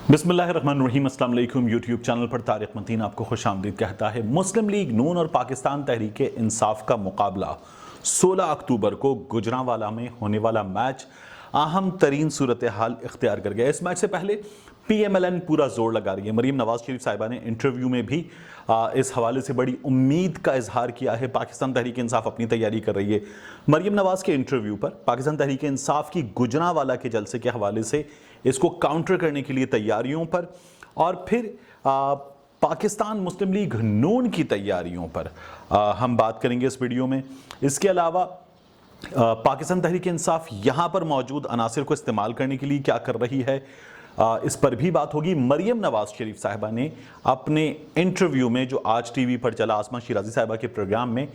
बिस्मिल्लाहिर्रहमानिर्रहीम, अस्सलाम वालेकुम। यूट्यूब चैनल पर तारिक मतीन आपको खुशामदीद कहता है। मुस्लिम लीग नून और पाकिस्तान तहरीक इंसाफ का मुकाबला 16 अक्टूबर को गुजरांवाला में होने वाला मैच अहम तरीन सूरत हाल इख्तियार कर गया। इस मैच से पहले PMLN पूरा जोर लगा रही है। मरीम नवाज शरीफ साहिबा ने इंटरव्यू में भी इस हवाले से बड़ी उम्मीद का इजहार किया है। पाकिस्तान तहरीक इंसाफ अपनी तैयारी कर रही है। मरीम नवाज के इंटरव्यू पर पाकिस्तान तहरीक इंसाफ की गुजरांवाला के जलसे के हवाले से इसको काउंटर करने के लिए तैयारियों पर, और फिर पाकिस्तान मुस्लिम लीग नून की तैयारियों पर हम बात करेंगे इस वीडियो में। इसके अलावा पाकिस्तान तहरीक इंसाफ यहाँ पर मौजूद अनासिर को इस्तेमाल करने के लिए क्या कर रही है, इस पर भी बात होगी। मरीम नवाज शरीफ साहिबा ने अपने इंटरव्यू में जो आज टीवी पर चला आसमा शिराजी साहिबा के प्रोग्राम में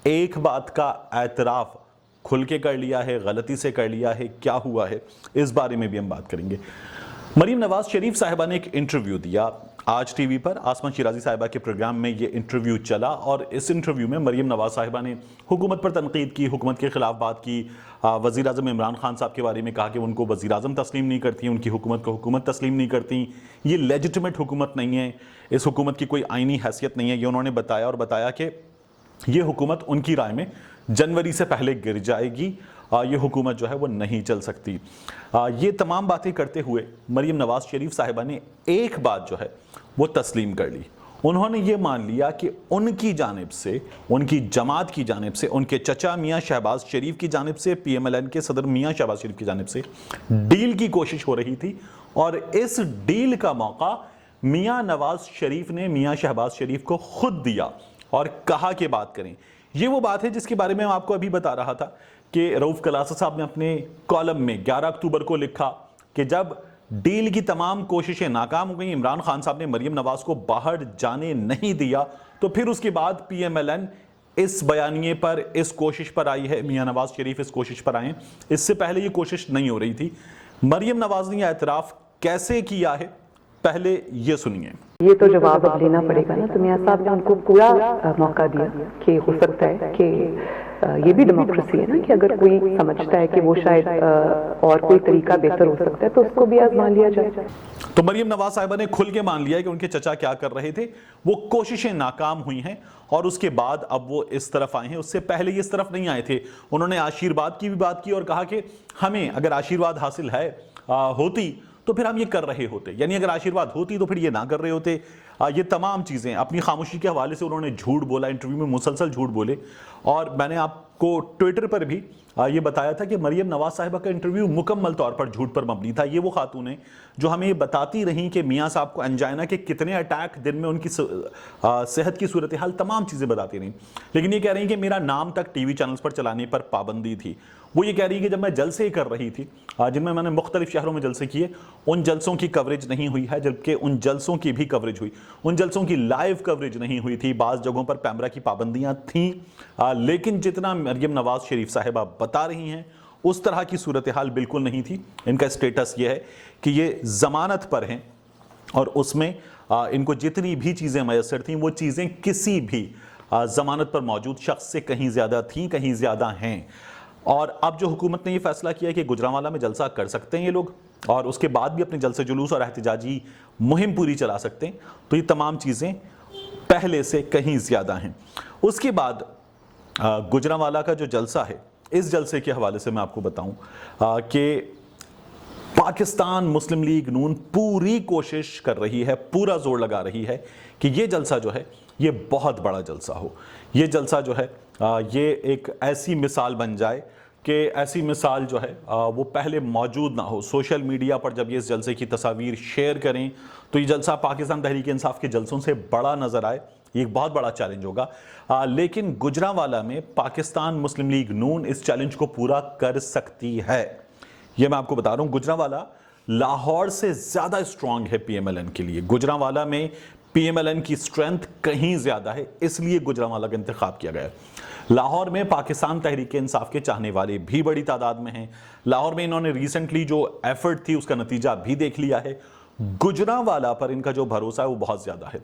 एक बात का एतराफ़ खुल के कर लिया है, गलती से कर लिया है, क्या हुआ है, इस बारे में भी हम बात करेंगे। मरीम नवाज शरीफ साहिबा ने एक इंटरव्यू दिया आज टीवी पर, आसमा शिराजी साहिबा के प्रोग्राम में ये इंटरव्यू चला, और इस इंटरव्यू में मरीम नवाज साहिबा ने हुकूमत पर तनकीद की, हुकूमत के खिलाफ बात की। वज़ीर आज़म इमरान खान साहब के बारे में कहा कि उनको वज़ीर आज़म तस्लीम नहीं करती, उनकी हुकूमत को हुकूमत तस्लीम नहीं करती, ये लेजिटिमेट हुकूमत नहीं है, इस हुकूमत की कोई आइनी हैसियत नहीं है, ये उन्होंने बताया। और बताया कि ये हुकूमत उनकी राय में जनवरी से पहले गिर जाएगी, ये हुकूमत जो है वो नहीं चल सकती। ये तमाम बातें करते हुए मरीम नवाज शरीफ साहिबा ने एक बात जो है वो तस्लीम कर ली। उन्होंने ये मान लिया कि उनकी जानिब से, उनकी जमात की जानिब से, उनके चचा मियाँ शहबाज शरीफ की जानिब से, PMLN के सदर मियाँ शहबाज शरीफ की जानिब से डील की कोशिश हो रही थी, और इस डील का मौका मियाँ नवाज शरीफ ने मियाँ शहबाज शरीफ को खुद दिया और कहा कि बात करें। ये वो बात है जिसके बारे में मैं आपको अभी बता रहा था कि रऊफ कलासा साहब ने अपने कॉलम में 11 अक्टूबर को लिखा कि जब डील की तमाम कोशिशें नाकाम हो गई, इमरान खान साहब ने मरीम नवाज को बाहर जाने नहीं दिया, तो फिर उसके बाद PMLN इस बयानिए पर, इस कोशिश पर आई है, मियाँ नवाज शरीफ इस कोशिश पर आए। इससे पहले ये कोशिश नहीं हो रही थी। मरीम नवाज ने यह एतराफ़ कैसे किया है, पहले ये सुनिए। ये तो जवाब अब लेना पड़ेगा ना। तो मियां साहब ने उनको पूरा मौका दिया कि हो सकता है कि ये भी डेमोक्रेसी है ना, कि अगर कोई समझता है कि वो शायद और कोई तरीका बेहतर हो सकता है तो उसको भी आजमा लिया जाए। तो मरीम नवाज साहिबा ने खुल के मान लिया कि उनके चचा क्या कर रहे थे, वो कोशिशें नाकाम हुई हैं, और उसके बाद अब वो इस तरफ आए हैं। उससे पहले ये इस तरफ नहीं आए थे। उन्होंने आशीर्वाद की भी बात की और कहा कि हमें अगर आशीर्वाद हासिल है होती तो फिर हम ये कर रहे होते, यानी अगर आशीर्वाद होती तो फिर ये ना कर रहे होते। ये तमाम चीज़ें अपनी खामोशी के हवाले से उन्होंने झूठ बोला, इंटरव्यू में मुसलसल झूठ बोले। और मैंने आपको ट्विटर पर भी ये बताया था कि मरीम नवाज साहिबा का इंटरव्यू मुकम्मल तौर पर झूठ पर मबनी था। ये वो खातून है जो हमें ये बताती रहीं कि मियाँ साहब को अंजाइना के कितने अटैक, दिन में उनकी सेहत की सूरत हाल, तमाम चीज़ें बताती रहीं, लेकिन ये कह रही हैं कि मेरा नाम तक TV चैनल्स पर चलाने पर पाबंदी थी। वो ये कह रही है कि जब मैं जलसे कर रही थी, जिनमें मैंने मुख्तलिफ शहरों में जलसे किए, उन जलसों की कवरेज नहीं हुई है, जबकि उन जलसों की भी कवरेज हुई। उन जलसों की लाइव कवरेज नहीं हुई थी, बाज़ जगहों पर कैमरा की पाबंदियां थीं, लेकिन जितना मरीम नवाज शरीफ साहिबा बता रही हैं उस तरह की सूरत हाल बिल्कुल नहीं थी। इनका स्टेटस ये है कि ये ज़मानत पर हैं, और उसमें इनको जितनी भी चीज़ें मैसर थीं वो चीज़ें किसी भी ज़मानत पर मौजूद शख्स से कहीं ज़्यादा थीं, कहीं ज़्यादा हैं। और अब जो हुकूमत ने ये फैसला किया कि गुजरांवाला में जलसा कर सकते हैं ये लोग, और उसके बाद भी अपने जलसे जुलूस और एहतजाजी मुहिम पूरी चला सकते हैं, तो ये तमाम चीज़ें पहले से कहीं ज़्यादा हैं। उसके बाद गुजरांवाला का जो जलसा है, इस जलसे के हवाले से मैं आपको बताऊं कि पाकिस्तान मुस्लिम लीग नून पूरी कोशिश कर रही है, पूरा जोर लगा रही है कि ये जलसा जो है ये बहुत बड़ा जलसा हो। ये जलसा जो है ये एक ऐसी मिसाल बन जाए कि ऐसी मिसाल जो है वो पहले मौजूद ना हो। सोशल मीडिया पर जब ये इस जलसे की तस्वीर शेयर करें तो ये जलसा पाकिस्तान तहरीक इंसाफ के जलसों से बड़ा नज़र आए, ये एक बहुत बड़ा चैलेंज होगा। लेकिन गुजरांवाला में पाकिस्तान मुस्लिम लीग नून इस चैलेंज को पूरा कर सकती है, ये मैं आपको बता रहा हूँ। गुजरांवाला लाहौर से ज़्यादा स्ट्रांग है PMLN के लिए। गुजरांवाला में PMLN की स्ट्रेंथ कहीं ज़्यादा है, इसलिए गुजरांवाला का इंतखाब किया गया है। लाहौर में पाकिस्तान तहरीक इंसाफ के चाहने वाले भी बड़ी तादाद में हैं। लाहौर में इन्होंने रिसेंटली जो एफर्ट थी उसका नतीजा भी देख लिया है। गुजरांवाला पर इनका जो भरोसा है वो बहुत ज़्यादा है।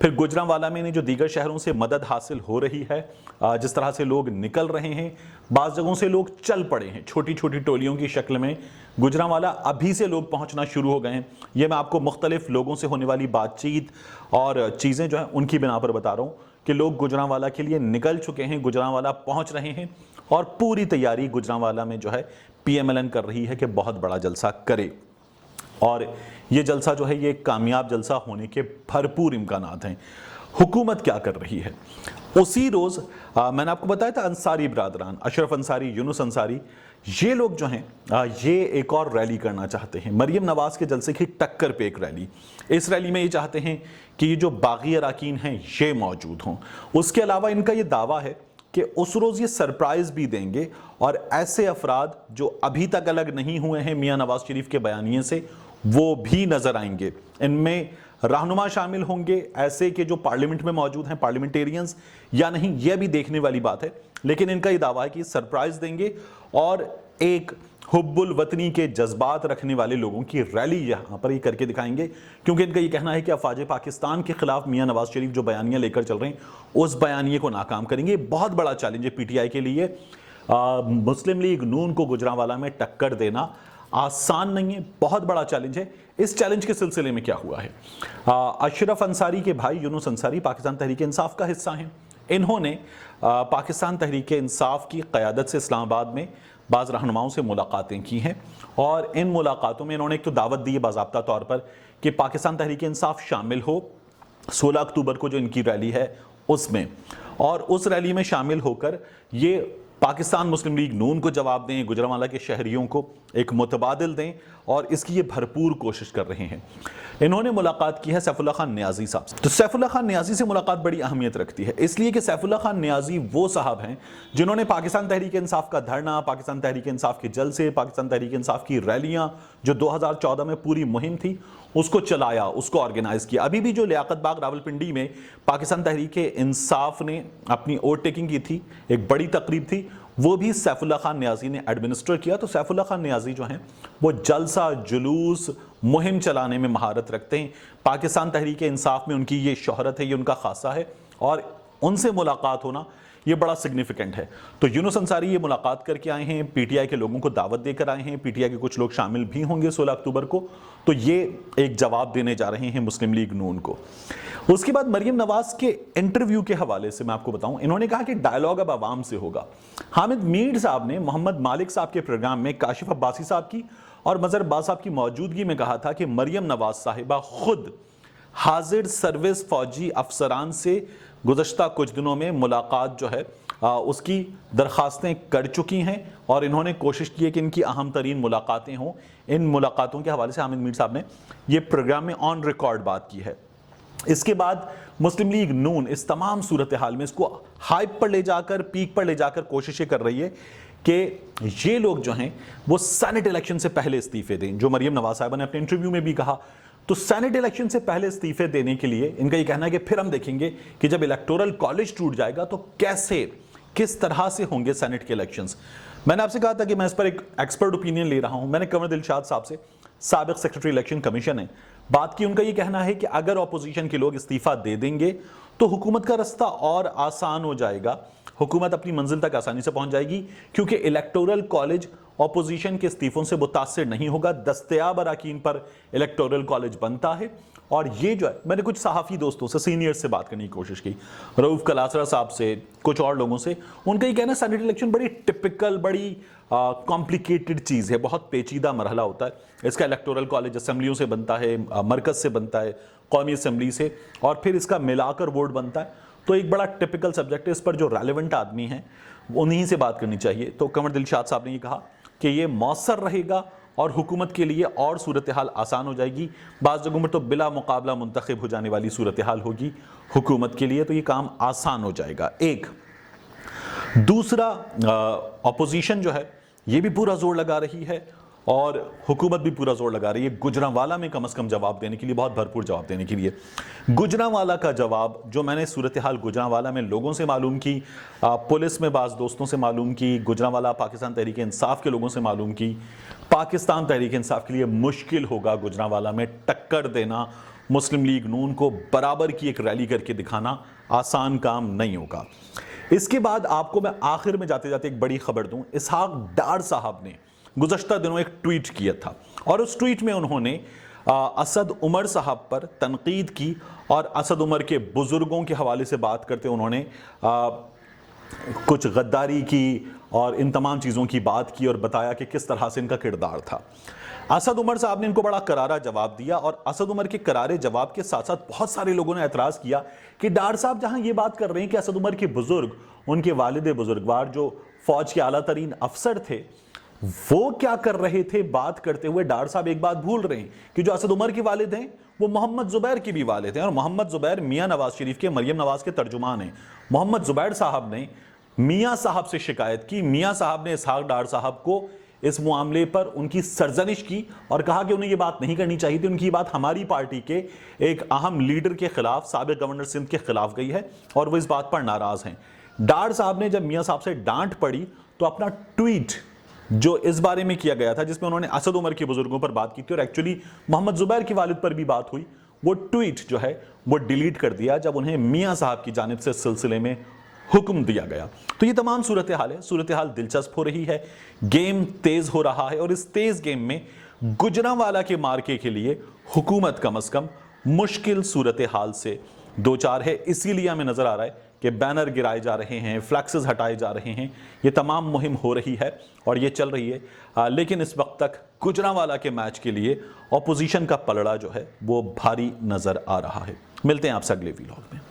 फिर गुजरांवाला में जो दीगर शहरों से मदद हासिल हो रही है, जिस तरह से लोग निकल रहे हैं, बाज़ जगहों से लोग चल पड़े हैं छोटी छोटी टोलियों की शक्ल में। गुजरांवाला अभी से लोग पहुंचना शुरू हो गए हैं। ये मैं आपको मुख्तलिफ लोगों से होने वाली बातचीत और चीज़ें जो हैं उनकी बिना पर बता रहा हूँ कि लोग गुजरांवाला के लिए निकल चुके हैं, गुजरांवाला पहुंच रहे हैं और पूरी तैयारी गुजरांवाला में जो है PMLN कर रही है कि बहुत बड़ा जलसा करे। और ये जलसा जो है ये कामयाब जलसा होने के भरपूर इम्कानात हैं। हुकूमत क्या कर रही है? उसी रोज़ मैंने आपको बताया था अंसारी बरादरान, अशरफ अंसारी, यूनुस अंसारी, ये लोग जो हैं ये एक और रैली करना चाहते हैं, मरीम नवाज़ के जलसे की टक्कर पे एक रैली। इस रैली में ये चाहते हैं कि ये जो बागी अराकीन हैं ये मौजूद हों। उसके अलावा इनका ये दावा है कि उस रोज़ ये सरप्राइज़ भी देंगे और ऐसे अफराद जो अभी तक अलग नहीं हुए हैं मियाँ नवाज़ शरीफ के बयानिए से, वो भी नज़र आएंगे। इनमें रहनुमा शामिल होंगे ऐसे कि जो पार्लियामेंट में मौजूद हैं, पार्लियामेंटेरियंस या नहीं, यह भी देखने वाली बात है। लेकिन इनका ये दावा है कि सरप्राइज़ देंगे और एक हुब्बुल वतनी के जज्बात रखने वाले लोगों की रैली यहाँ पर ही करके दिखाएंगे, क्योंकि इनका ये कहना है कि अफवाज पाकिस्तान के खिलाफ मियाँ नवाज़ शरीफ जो बयानियाँ लेकर चल रहे हैं उस बयानिए को नाकाम करेंगे। बहुत बड़ा चैलेंज है PTI के लिए। मुस्लिम लीग नून को गुजरांवाला में टक्कर देना आसान नहीं है, बहुत बड़ा चैलेंज है। इस चैलेंज के सिलसिले में क्या हुआ है, अशरफ अंसारी के भाई यूनुस अंसारी पाकिस्तान तहरीक इंसाफ का हिस्सा हैं। इन्होंने पाकिस्तान तहरीक इंसाफ की क़यादत से इस्लामाबाद में बाज़ रहनुमाओं से मुलाकातें की हैं और इन मुलाकातों में इन्होंने एक तो दावत दी है बाज़ाब्ता तौर पर कि पाकिस्तान तहरीक इंसाफ शामिल हो 16 अक्टूबर को जो इनकी रैली है उसमें, और उस रैली में शामिल होकर ये पाकिस्तान मुस्लिम लीग नून को जवाब दें, गुजरांवाला के शहरियों को एक मुतबादिल दें, और इसकी ये भरपूर कोशिश कर रहे हैं। इन्होंने मुलाकात की है सैफुल्लाह खान नियाज़ी साहब से। तो सैफुल्लाह खान नियाज़ी से मुलाकात बड़ी अहमियत रखती है, इसलिए कि सैफुल्लाह खान नियाज़ी वो साहब हैं जिन्होंने पाकिस्तान तहरीक इंसाफ का धरना, पाकिस्तान तहरीक इंसाफ के जलसे, पाकिस्तान तहरीक इंसाफ की रैलियाँ जो 2014 में पूरी मुहिम थी उसको चलाया, उसको ऑर्गेनाइज किया। अभी भी जो लियाकत बाग रावलपिंडी में पाकिस्तान तहरीक इंसाफ ने अपनी ओवर टेकिंग की थी, एक बड़ी तकरीब थी, वो भी सैफुल्लाह खान नियाज़ी ने एडमिनिस्टर किया। तो सैफुल्लाह खान नियाज़ी जो हैं वो जलसा, जुलूस, मुहिम चलाने में महारत रखते हैं। पाकिस्तान तहरीक इंसाफ में उनकी ये शोहरत है, ये उनका खासा है, और उनसे मुलाकात होना ये बड़ा सिग्निफिकेंट है। तो यूनुस अंसारी ये मुलाकात करके आए हैं, PTI के लोगों को दावत देकर आए हैं, PTI के कुछ लोग शामिल भी होंगे 16 अक्टूबर को। तो ये एक जवाब देने जा रहे हैं मुस्लिम लीग नून को। उसके बाद मरीम नवाज़ के इंटरव्यू के हवाले से मैं आपको बताऊं, इन्होंने कहा कि डायलॉग अब आवाम से होगा। हामिद मीर साहब ने मोहम्मद मालिक साहब के प्रोग्राम में काशिफ अब्बासी साहब की और मजहर अब्बास साहब की मौजूदगी में कहा था कि मरीम नवाज़ साहिबा खुद हाजिर सर्विस फौजी अफसरान से गुज़श्ता कुछ दिनों में मुलाकात जो है उसकी दरख्वास्तें कर चुकी हैं और इन्होंने कोशिश की है कि इनकी अहम तरीन मुलाकातें हों। इन मुलाकातों के हवाले से हामिद मीर साहब ने ये प्रोग्राम में ऑन रिकॉर्ड बात की है। इसके बाद मुस्लिम लीग नून इस तमाम सूरत हाल में इसको हाइप पर ले जाकर, पीक पर ले जाकर कोशिशें कर रही है कि ये लोग जो हैं वो सेनेट इलेक्शन से पहले इस्तीफे दें, जो मरीम नवाज़ साहिबा ने अपने इंटरव्यू में भी कहा। तो सेनेट इलेक्शन से पहले इस्तीफे देने के लिए इनका ये कहना है कि फिर हम देखेंगे कि जब इलेक्टोरल कॉलेज टूट जाएगा तो कैसे, किस तरह से होंगे सेनेट के इलेक्शंस। मैंने आपसे कहा था कि मैं इस पर एक एक्सपर्ट ओपिनियन ले रहा हूं। मैंने कंवर दिलशाद साहब से, साबिक सेक्रेटरी इलेक्शन कमीशन है, बात की। उनका ये कहना है कि अगर अपोजिशन के लोग इस्तीफा दे देंगे तो हुकूमत का रास्ता और आसान हो जाएगा, हुकूमत अपनी मंजिल तक आसानी से पहुंच जाएगी, क्योंकि इलेक्टोरल कॉलेज अपोजिशन के इस्तीफों से मुतासिर नहीं होगा। दस्तयाब अराकीन पर इलेक्टोरल कॉलेज बनता है। और ये जो है, मैंने कुछ सहाफ़ी दोस्तों से, सीनियर से बात करने की कोशिश की, रऊफ कलासरा साहब से, कुछ और लोगों से। उनका ये कहना है सेनेट इलेक्शन बड़ी टिपिकल, बड़ी कॉम्प्लिकेटेड चीज़ है, बहुत पेचीदा मरहला होता है। इसका इलेक्टोरल कॉलेज असेंबलियों से बनता है, मरकज़ से बनता है, कौमी असेंबली से, और फिर इसका मिलाकर वोट बनता है। तो एक बड़ा टिपिकल सब्जेक्ट है, इस पर जो रेलेवेंट आदमी हैं उन्हीं से बात करनी चाहिए। तो कंवर दिलशाद साहब ने ये कहा कि ये मौसर रहेगा और हुकूमत के लिए और सूरत हाल आसान हो जाएगी। बाज़ जगहों में तो बिला मुकाबला मुंतखब हो जाने वाली सूरत हाल होगी हुकूमत के लिए, तो ये काम आसान हो जाएगा। एक दूसरा, अपोजिशन जो है ये भी पूरा जोर लगा रही है और हुकूमत भी पूरा जोर लगा रही है गुजरांवाला में कम से कम जवाब देने के लिए, बहुत भरपूर जवाब देने के लिए। गुजरांवाला का जवाब जो मैंने सूरत हाल गुजरांवाला में लोगों से मालूम की, पुलिस में बाज़ दोस्तों से मालूम की, गुजरांवाला पाकिस्तान तहरीक इंसाफ के लोगों से मालूम की, पाकिस्तान तहरीक इंसाफ के लिए मुश्किल होगा गुजरांवाला में टक्कर देना, मुस्लिम लीग नून को बराबर की एक रैली करके दिखाना आसान काम नहीं होगा। इसके बाद आपको मैं आखिर में जाते जाते एक बड़ी खबर दूं। इसहाक डार साहब ने गुज़श्ता दिनों एक ट्वीट किया था और उस ट्वीट में उन्होंने असद उमर साहब पर तनकीद की और असद उमर के बुजुर्गों के हवाले से बात करते उन्होंने कुछ गद्दारी की और इन तमाम चीज़ों की बात की और बताया कि किस तरह से इनका किरदार था। असद उमर साहब ने इनको बड़ा करारा जवाब दिया और असद उमर के करारे जवाब के साथ साथ बहुत सारे लोगों ने एतराज़ किया कि डार साहब जहां ये बात कर रहे हैं कि असद उमर के बुजुर्ग, उनके वालिद बुजुर्गवार जो फौज के आला तरीन अफसर थे, वो क्या कर रहे थे बात करते हुए। डार साहब एक बात भूल रहे हैं कि जो असद उमर के वालिद हैं वो मोहम्मद जुबैर के भी वालिद हैं और मोहम्मद जुबैर मियां नवाज शरीफ के, मरियम नवाज के तर्जुमान हैं। मोहम्मद जुबैर साहब ने मियां साहब से शिकायत की, मियां साहब ने इसहाक डार साहब को इस मामले पर उनकी सरजनिश की और कहा कि उन्हें यह बात नहीं करनी चाहिए थी। उनकी बात हमारी पार्टी के एक अहम लीडर के खिलाफ, साबिक गवर्नर सिंध के खिलाफ गई है और वो इस बात पर नाराज हैं। डार साहब ने जब मियां साहब से डांट पड़ी तो अपना ट्वीट जो इस बारे में किया गया था जिसमें उन्होंने असद उमर के बुजुर्गों पर बात की थी और एक्चुअली मोहम्मद जुबैर के वालिद पर भी बात हुई, वो ट्वीट जो है वो डिलीट कर दिया जब उन्हें मियां साहब की जानिब से सिलसिले में हुक्म दिया गया। तो ये तमाम सूरत हाल है। सूरत हाल दिलचस्प हो रही है, गेम तेज हो रहा है और इस तेज गेम में गुजरांवाला के मार्के के लिए हुकूमत कम से कम मुश्किल सूरत हाल से दो चार है। इसीलिए हमें नजर आ रहा है कि बैनर गिराए जा रहे हैं, फ्लैक्सेस हटाए जा रहे हैं, ये तमाम मुहिम हो रही है और ये चल रही है। लेकिन इस वक्त तक गुजरांवाला के मैच के लिए ऑपोजिशन का पलड़ा जो है वो भारी नजर आ रहा है। मिलते हैं आपसे अगले वीलॉग में।